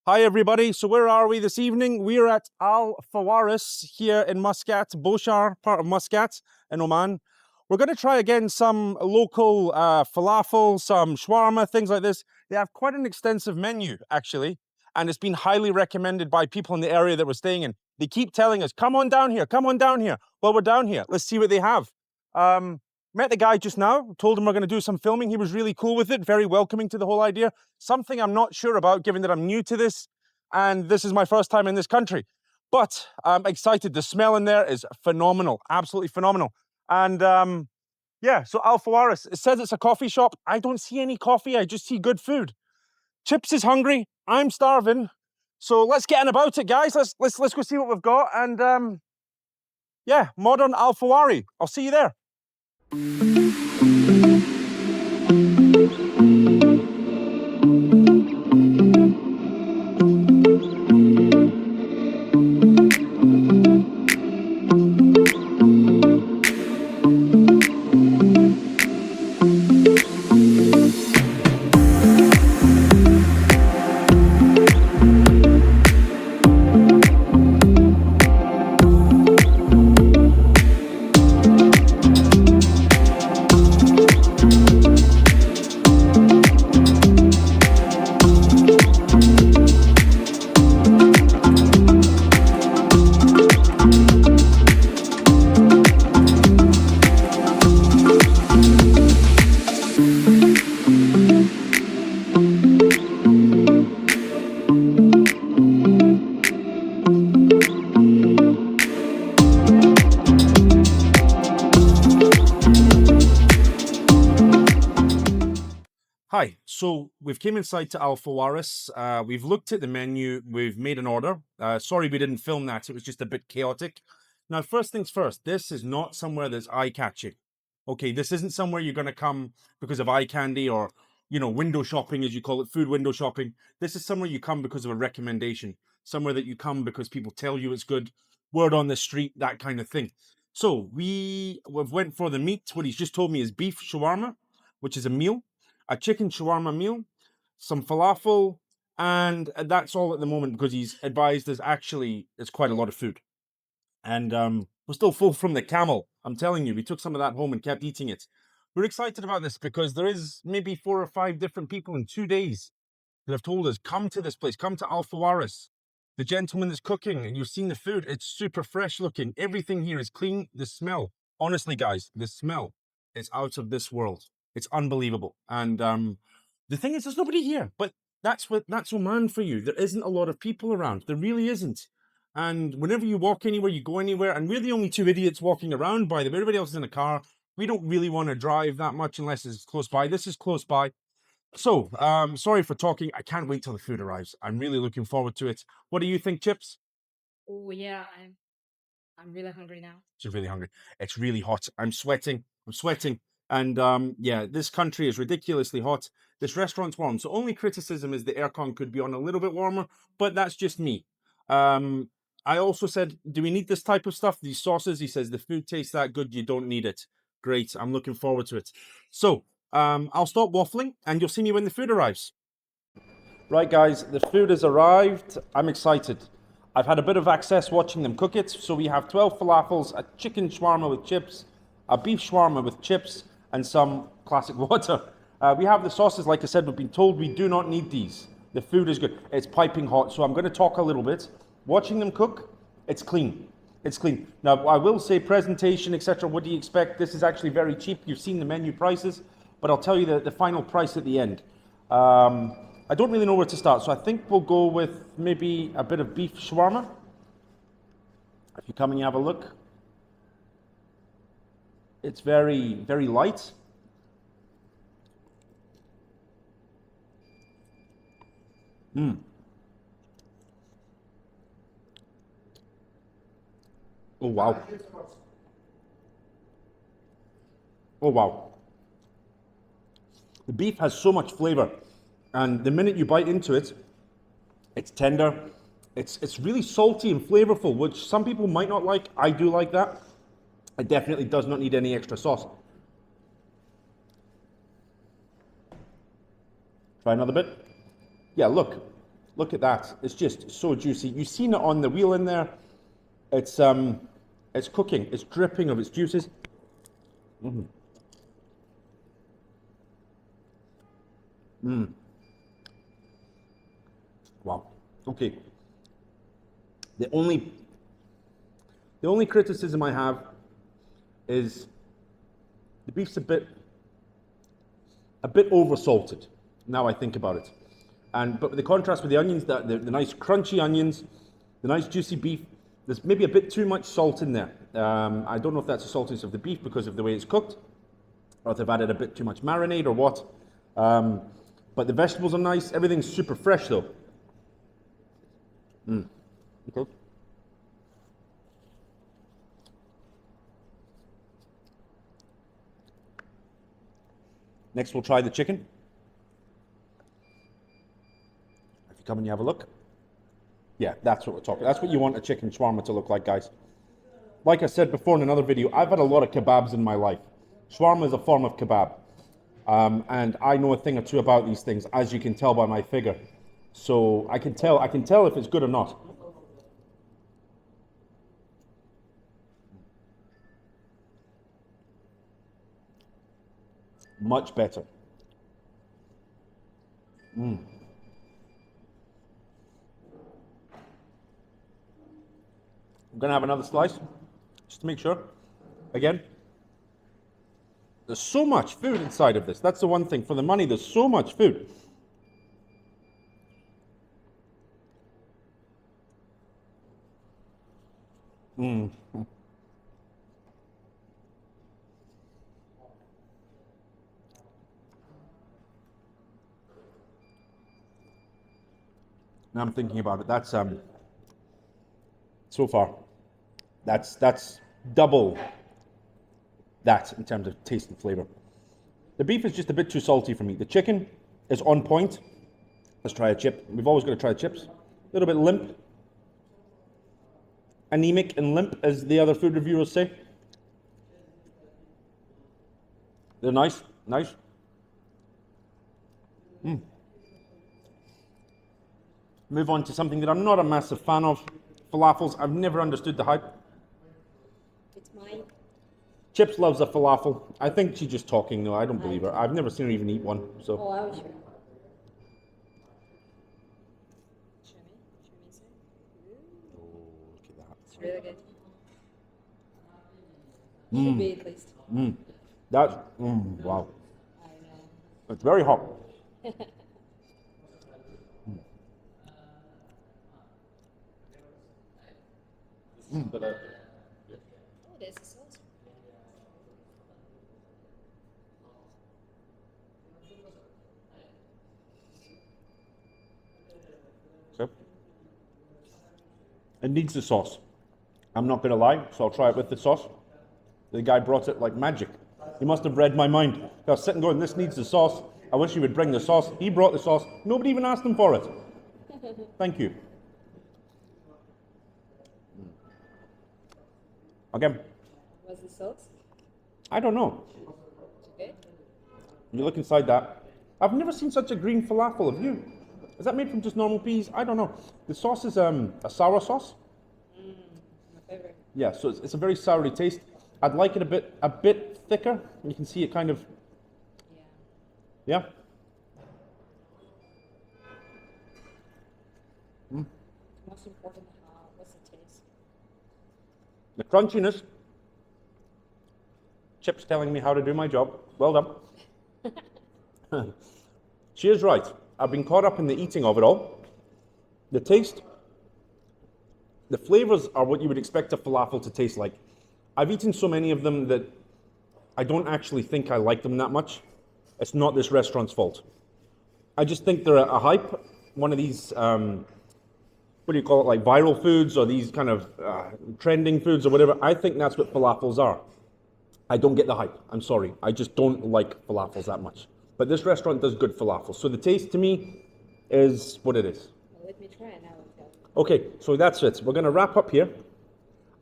Hi everybody, so where are we this evening? We are at Al Fawaris here in Muscat, Boshar, part of Muscat in Oman. We're going to try again some local falafel, some shawarma, things like this. They have quite an extensive menu actually, and it's been highly recommended by people in the area that we're staying in. They keep telling us, come on down here, come on down here. Well, we're down here, let's see what they have. Met the guy just now, told him we're going to do some filming. He was really cool with it, very welcoming to the whole idea. Something I'm not sure about, given that I'm new to this, and this is my first time in this country. But I'm excited. The smell in there is phenomenal, absolutely phenomenal. And yeah, so Al Fawaris, it says it's a coffee shop. I don't see any coffee, I just see good food. Chips is hungry, I'm starving. So let's get on about it, guys. Let's go see what we've got. And yeah, modern Al Fawari. I'll see you there. Hi, so we've came inside to Al Fawaris. We've looked at the menu, we've made an order. Sorry we didn't film that, it was just a bit chaotic. Now, first things first, this is not somewhere that's eye-catching. Okay, this isn't somewhere you're going to come because of eye candy or, you know, window shopping, as you call it, food window shopping. This is somewhere you come because of a recommendation, somewhere that you come because people tell you it's good, word on the street, that kind of thing. So we've went for the meat. What he's just told me is beef shawarma, which is a meal, a chicken shawarma meal, some falafel, and that's all at the moment because he's advised there's quite a lot of food. And we're still full from the camel. I'm telling you, we took some of that home and kept eating it. We're excited about this because there is maybe 4 or 5 different people in 2 days that have told us, come to this place, come to Al Fawaris. The gentleman is cooking and you've seen the food. It's super fresh looking. Everything here is clean. The smell, honestly, guys, the smell is out of this world. It's unbelievable. And the thing is, there's nobody here, but that's Oman for you. There isn't a lot of people around. There really isn't. And whenever you walk anywhere, you go anywhere, and we're the only 2 idiots walking around, by the way. Everybody else is in a car. We don't really want to drive that much unless it's close by. This is close by. So, sorry for talking. I can't wait till the food arrives. I'm really looking forward to it. What do you think, Chips? Oh yeah, I'm really hungry now. She's really hungry. It's really hot. I'm sweating. I'm sweating. And yeah, this country is ridiculously hot. This restaurant's warm. So only criticism is the aircon could be on a little bit warmer, but that's just me. Um, I also said, do we need this type of stuff? These sauces? He says, the food tastes that good, you don't need it. Great. I'm looking forward to it. So I'll stop waffling and you'll see me when the food arrives. Right, guys, the food has arrived. I'm excited. I've had a bit of access watching them cook it. So we have 12 falafels, a chicken shawarma with chips, a beef shawarma with chips, and some classic water. We have the sauces, like I said, we've been told we do not need these. The food is good. It's piping hot, so I'm going to talk a little bit. Watching them cook, it's clean. It's clean. Now, I will say presentation, etc. What do you expect? This is actually very cheap. You've seen the menu prices, but I'll tell you the final price at the end. I don't really know where to start, so I think we'll go with maybe a bit of beef shawarma. If you come and you have a look. It's very, very light. Oh, wow. Oh, wow. The beef has so much flavor. And the minute you bite into it, it's tender. It's really salty and flavorful, which some people might not like. I do like that. It definitely does not need any extra sauce. Try another bit. Yeah, look. Look at that. It's just so juicy. You've seen it on the wheel in there. It's cooking. It's dripping of its juices. Wow. Okay. The only criticism I have is the beef's a bit over salted. Now I think about it, but the contrast with the onions, the nice crunchy onions, the nice juicy beef. There's maybe a bit too much salt in there. I don't know if that's the saltiness of the beef because of the way it's cooked, or if they've added a bit too much marinade or what. But the vegetables are nice. Everything's super fresh though. Okay. Next, we'll try the chicken. If you come and you have a look. Yeah, that's what we're talking. That's what you want a chicken shawarma to look like, guys. Like I said before in another video, I've had a lot of kebabs in my life. Shawarma is a form of kebab. And I know a thing or two about these things, as you can tell by my figure. So I can tell if it's good or not. Much better. I'm gonna have another slice, just to make sure. Again, there's so much food inside of this. That's the one thing. For the money, there's so much food. Now I'm thinking about it. That's so far, that's double that in terms of taste and flavor. The beef is just a bit too salty for me. The chicken is on point. Let's try a chip. We've always got to try chips. A little bit limp. Anemic and limp, as the other food reviewers say. They're nice. Move on to something that I'm not a massive fan of. Falafels. I've never understood the hype. It's mine. Chips loves a falafel. I think she's just talking though. I don't believe her. I've never seen her even eat one. So. Oh, I was sure. Oh, look at that. It's really good. Should be at least. That's wow. I know. It's very hot. Oh, there's a sauce. So, it needs the sauce. I'm not going to lie, so I'll try it with the sauce. The guy brought it like magic. He must have read my mind. I was sitting going, this needs the sauce. I wish he would bring the sauce. He brought the sauce. Nobody even asked him for it. Thank you. Again. What's the sauce? I don't know. Good. You look inside that. I've never seen such a green falafel, have you? Is that made from just normal peas? I don't know. The sauce is a sour sauce. My favorite. Yeah, so it's a very soury taste. I'd like it a bit thicker. You can see it kind of. Yeah. Yeah. Most important, what's the taste? The crunchiness. Chip's telling me how to do my job. Well done. She is right. I've been caught up in the eating of it all. The taste, the flavors are what you would expect a falafel to taste like. I've eaten so many of them that I don't actually think I like them that much. It's not this restaurant's fault. I just think they're a hype. One of these, what do you call it, like viral foods or these kind of trending foods or whatever. I think that's what falafels are. I don't get the hype. I'm sorry. I just don't like falafels that much. But this restaurant does good falafel. So the taste to me is what it is. Well, let me try it now. Okay, so that's it. We're going to wrap up here.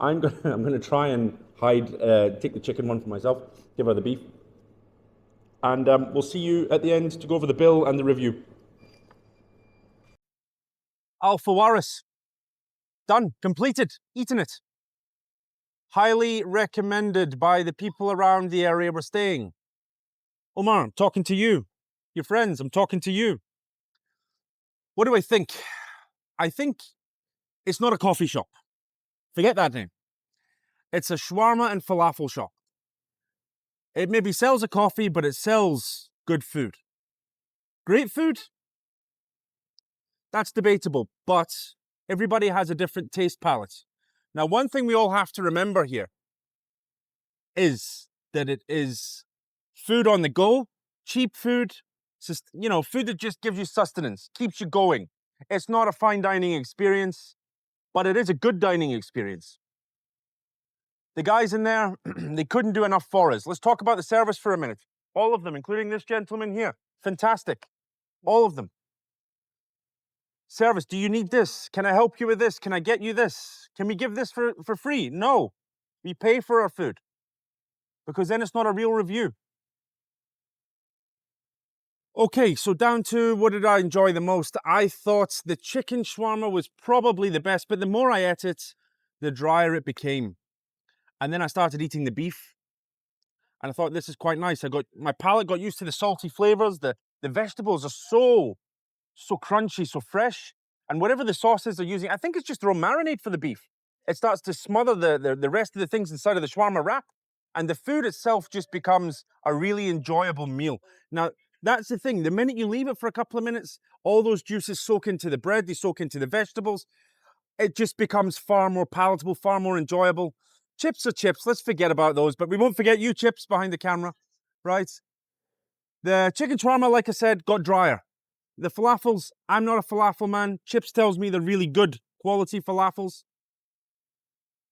I'm going to try and take the chicken one for myself, give her the beef. And we'll see you at the end to go over the bill and the review. Al Fawaris. Done, completed, eaten it. Highly recommended by the people around the area we're staying. Omar, I'm talking to you. Your friends, I'm talking to you. What do I think? I think it's not a coffee shop. Forget that name. It's a shawarma and falafel shop. It maybe sells a coffee, but it sells good food. Great food? That's debatable, but everybody has a different taste palette. Now, one thing we all have to remember here is that it is food on the go, cheap food, food that just gives you sustenance, keeps you going. It's not a fine dining experience, but it is a good dining experience. The guys in there, they couldn't do enough for us. Let's talk about the service for a minute. All of them, including this gentleman here. Fantastic. All of them. Service, do you need this? Can I help you with this? Can I get you this? Can we give this for free? No. We pay for our food. Because then it's not a real review. Okay, so down to what did I enjoy the most? I thought the chicken shawarma was probably the best, but the more I ate it, the drier it became. And then I started eating the beef. And I thought, this is quite nice. My palate got used to the salty flavors. The vegetables are so crunchy, so fresh. And whatever the sauces are using, I think it's just raw marinade for the beef. It starts to smother the rest of the things inside of the shawarma wrap. And the food itself just becomes a really enjoyable meal. Now, that's the thing. The minute you leave it for a couple of minutes, all those juices soak into the bread, they soak into the vegetables. It just becomes far more palatable, far more enjoyable. Chips are chips. Let's forget about those. But we won't forget you, Chips, behind the camera, right? The chicken shawarma, like I said, got drier. The falafels, I'm not a falafel man. Chips tells me they're really good quality falafels.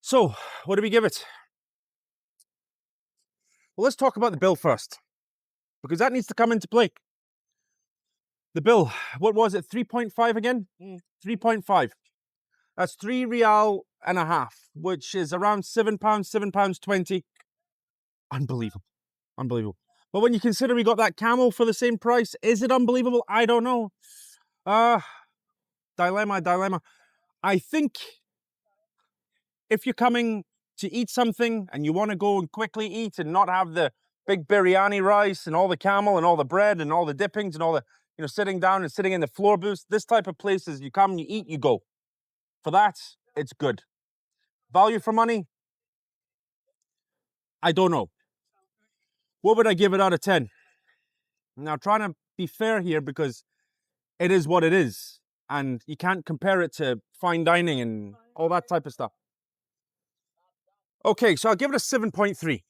So, what do we give it? Well, let's talk about the bill first, because that needs to come into play. The bill, what was it? 3.5 again? 3.5. That's £3.50, which is around £7, £7.20. Unbelievable. Unbelievable. But when you consider we got that camel for the same price, is it unbelievable? I don't know. Dilemma. I think if you're coming to eat something and you want to go and quickly eat and not have the big biryani rice and all the camel and all the bread and all the dippings and all the, sitting down and sitting in the floor booths, this type of places, you come, you eat, you go. For that, it's good. Value for money? I don't know. What would I give it out of 10? Now, trying to be fair here because it is what it is. And you can't compare it to fine dining and all that type of stuff. Okay, so I'll give it a 7.3.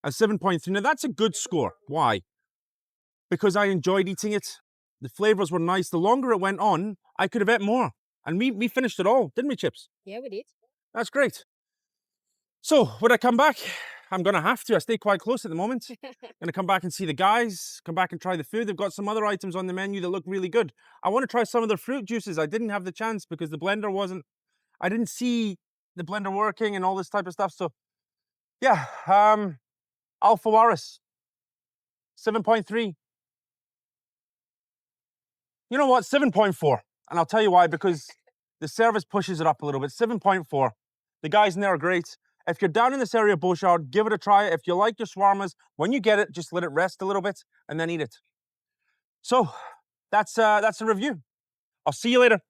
A 7.3. Now, that's a good score. Why? Because I enjoyed eating it. The flavors were nice. The longer it went on, I could have ate more. And we finished it all, didn't we, Chips? Yeah, we did. That's great. So, would I come back? I'm going to have to. I stay quite close at the moment. Going to come back and see the guys, come back and try the food. They've got some other items on the menu that look really good. I want to try some of their fruit juices. I didn't have the chance because the blender wasn't, I didn't see the blender working and all this type of stuff. So, yeah, Al Fawaris, 7.3. You know what? 7.4. And I'll tell you why, because the service pushes it up a little bit. 7.4. The guys in there are great. If you're down in this area of Beauchard, give it a try. If you like your shawarmas, when you get it, just let it rest a little bit and then eat it. So that's a review. I'll see you later.